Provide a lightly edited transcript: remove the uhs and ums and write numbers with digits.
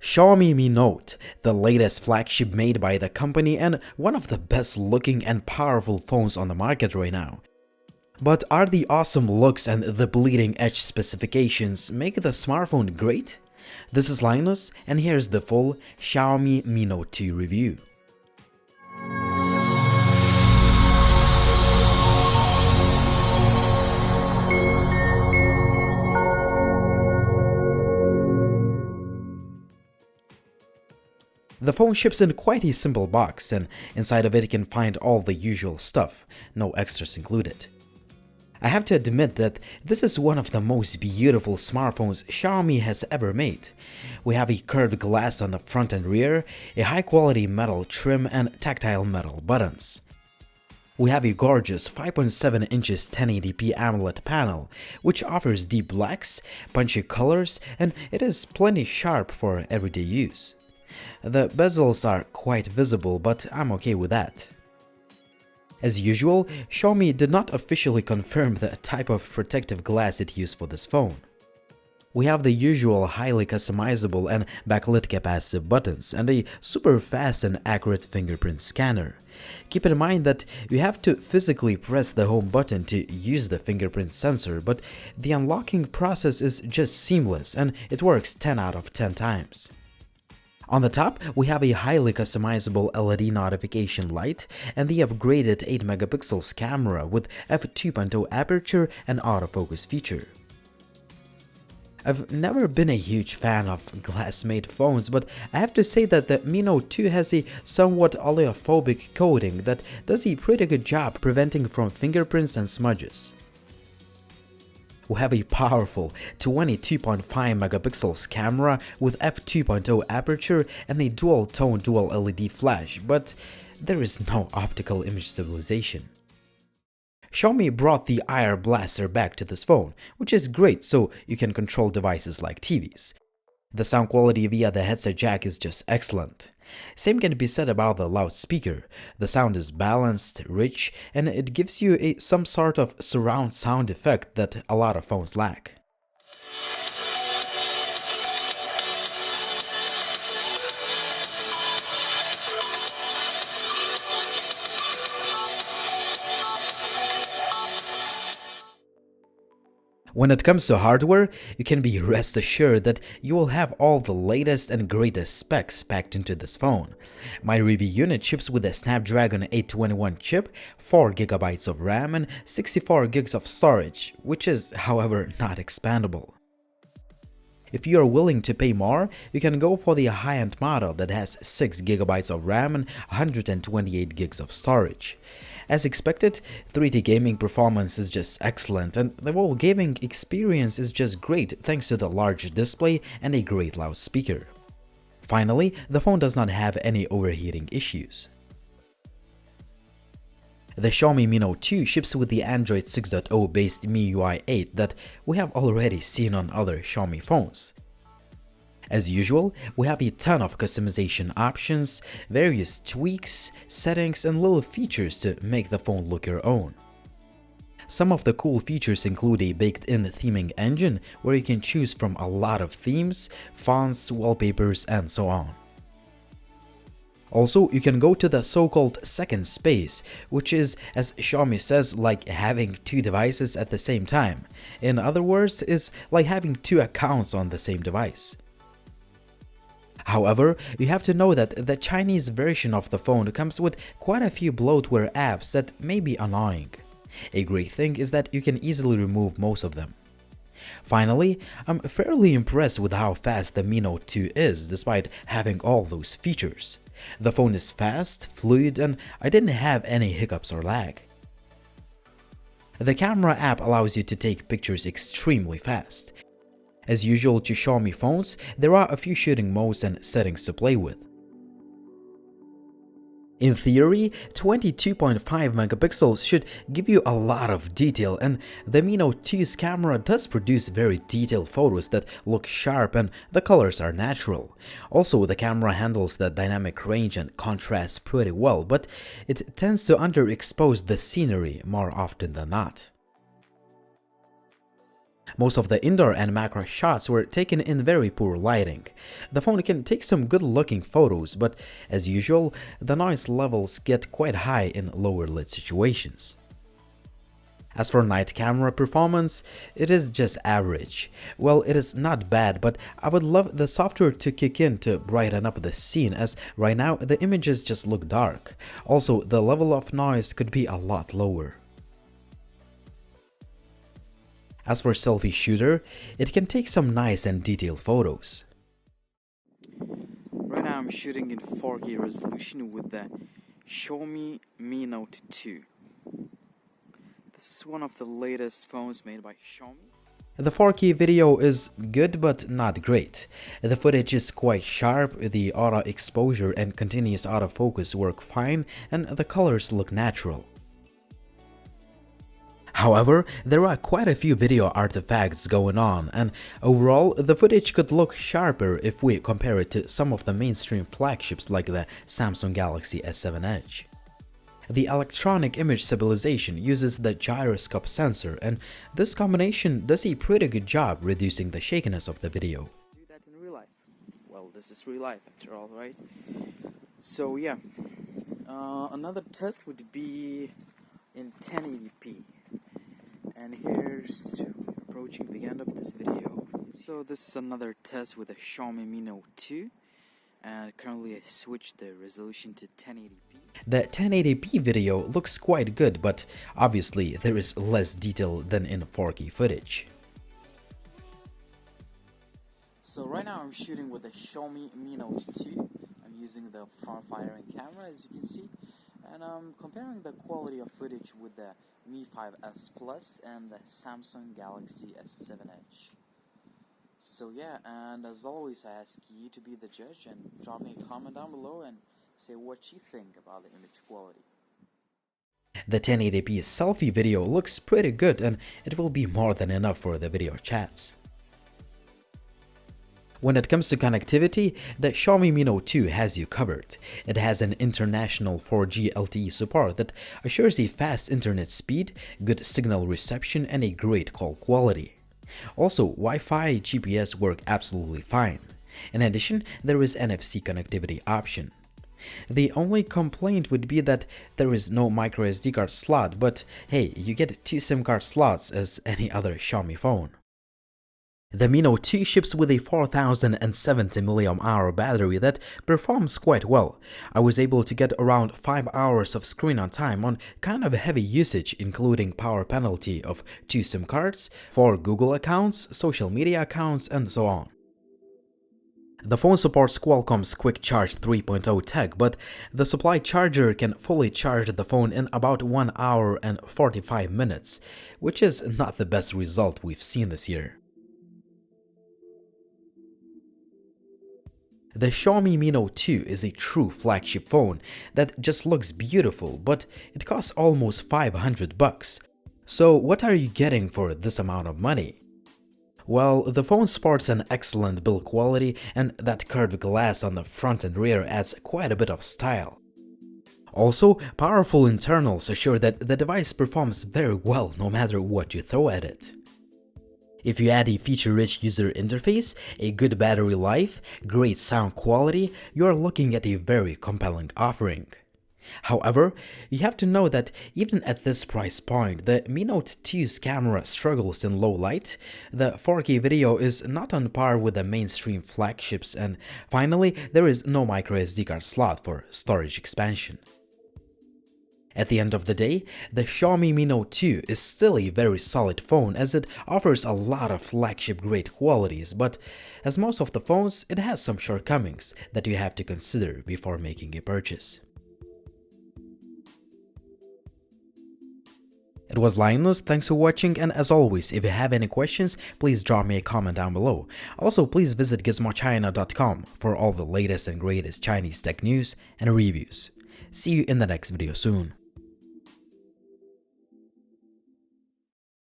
Xiaomi Mi Note, the latest flagship made by the company and one of the best looking and powerful phones on the market right now. But are the awesome looks and the bleeding edge specifications make the smartphone great? This is Linus, and here's the full Xiaomi Mi Note 2 review. The phone ships in quite a simple box, and inside of it you can find all the usual stuff, no extras included. I have to admit that this is one of the most beautiful smartphones Xiaomi has ever made. We have a curved glass on the front and rear, a high-quality metal trim and tactile metal buttons. We have a gorgeous 5.7 inches 1080p AMOLED panel, which offers deep blacks, punchy colors, and it is plenty sharp for everyday use. The bezels are quite visible, but I'm okay with that. As usual, Xiaomi did not officially confirm the type of protective glass it used for this phone. We have the usual highly customizable and backlit capacitive buttons and a super fast and accurate fingerprint scanner. Keep in mind that you have to physically press the home button to use the fingerprint sensor, but the unlocking process is just seamless and it works 10 out of 10 times. On the top, we have a highly customizable LED notification light and the upgraded 8 megapixels camera with f2.0 aperture and autofocus feature. I've never been a huge fan of glass-made phones, but I have to say that the Mi Note 2 has a somewhat oleophobic coating that does a pretty good job preventing from fingerprints and smudges. We have a powerful 22.5 megapixels camera with f2.0 aperture and a dual-tone dual LED flash, but there is no optical image stabilization. Xiaomi brought the IR blaster back to this phone, which is great so you can control devices like TVs. The sound quality via the headset jack is just excellent. Same can be said about the loudspeaker. The sound is balanced, rich, and it gives you some sort of surround sound effect that a lot of phones lack. When it comes to hardware, you can be rest assured that you will have all the latest and greatest specs packed into this phone. My review unit ships with a Snapdragon 821 chip, 4GB of RAM and 64GB of storage, which is, however, not expandable. If you are willing to pay more, you can go for the high-end model that has 6GB of RAM and 128GB of storage. As expected, 3D gaming performance is just excellent and the whole gaming experience is just great thanks to the large display and a great loudspeaker. Finally, the phone does not have any overheating issues. The Xiaomi Mi Note 2 ships with the Android 6.0 based MIUI 8 that we have already seen on other Xiaomi phones. As usual, we have a ton of customization options, various tweaks, settings and little features to make the phone look your own. Some of the cool features include a baked-in theming engine where you can choose from a lot of themes, fonts, wallpapers and so on. Also, you can go to the so-called second space, which is, as Xiaomi says, like having two devices at the same time. In other words, it's like having two accounts on the same device. However, you have to know that the Chinese version of the phone comes with quite a few bloatware apps that may be annoying. A great thing is that you can easily remove most of them. Finally, I'm fairly impressed with how fast the Mi Note 2 is despite having all those features. The phone is fast, fluid, and I didn't have any hiccups or lag. The camera app allows you to take pictures extremely fast. As usual to Xiaomi phones, there are a few shooting modes and settings to play with. In theory, 22.5 megapixels should give you a lot of detail, and the Mi Note 2's camera does produce very detailed photos that look sharp and the colors are natural. Also, the camera handles the dynamic range and contrast pretty well, but it tends to underexpose the scenery more often than not. Most of the indoor and macro shots were taken in very poor lighting. The phone can take some good-looking photos, but as usual, the noise levels get quite high in lower lit situations. As for night camera performance, it is just average. Well, it is not bad, but I would love the software to kick in to brighten up the scene, as right now the images just look dark. Also, the level of noise could be a lot lower. As for selfie shooter, it can take some nice and detailed photos. Right now I'm shooting in 4K resolution with the Xiaomi Mi Note 2. This is one of the latest phones made by Xiaomi. The 4K video is good but not great. The footage is quite sharp, the auto exposure and continuous autofocus work fine, and the colors look natural. However, there are quite a few video artifacts going on, and overall, the footage could look sharper if we compare it to some of the mainstream flagships like the Samsung Galaxy S7 Edge. The electronic image stabilization uses the gyroscope sensor, and this combination does a pretty good job reducing the shakiness of the video. Do that in real life. Well, this is real life after all, right? So yeah, another test would be in 1080p. And here's approaching the end of this video. So this is another test with a Xiaomi Mi Note 2, and currently I switched the resolution to 1080p. The 1080p video looks quite good, but obviously there is less detail than in 4K footage. So right now I'm shooting with the Xiaomi Mi Note 2. I'm using the front-firing camera, as you can see, and I'm comparing the quality of footage with the Mi 5S Plus and the Samsung Galaxy S7 Edge. So yeah, and as always, I ask you to be the judge and drop me a comment down below and say what you think about the image quality. The 1080p selfie video looks pretty good, and it will be more than enough for the video chats. When it comes to connectivity, the Xiaomi Mi Note 2 has you covered. It has an international 4G LTE support that assures a fast internet speed, good signal reception, and a great call quality. Also, Wi-Fi, GPS work absolutely fine. In addition, there is NFC connectivity option. The only complaint would be that there is no microSD card slot, but hey, you get 2 SIM card slots as any other Xiaomi phone. The Mi Note 2 ships with a 4070 mAh battery that performs quite well. I was able to get around 5 hours of screen on time on kind of heavy usage, including power penalty of 2 SIM cards, 4 Google accounts, social media accounts, and so on. The phone supports Qualcomm's Quick Charge 3.0 tech, but the supply charger can fully charge the phone in about 1 hour and 45 minutes, which is not the best result we've seen this year. The Xiaomi Mi Note 2 is a true flagship phone that just looks beautiful, but it costs almost $500. So what are you getting for this amount of money? Well, the phone sports an excellent build quality, and that curved glass on the front and rear adds quite a bit of style. Also, powerful internals assure that the device performs very well no matter what you throw at it. If you add a feature-rich user interface, a good battery life, great sound quality, you're looking at a very compelling offering. However, you have to know that even at this price point, the Mi Note 2's camera struggles in low light, the 4K video is not on par with the mainstream flagships, and finally, there is no microSD card slot for storage expansion. At the end of the day, the Xiaomi Mi Note 2 is still a very solid phone as it offers a lot of flagship-grade qualities, but as most of the phones, it has some shortcomings that you have to consider before making a purchase. It was Linus, thanks for watching, and as always, if you have any questions, please drop me a comment down below. Also, please visit gizmochina.com for all the latest and greatest Chinese tech news and reviews. See you in the next video soon.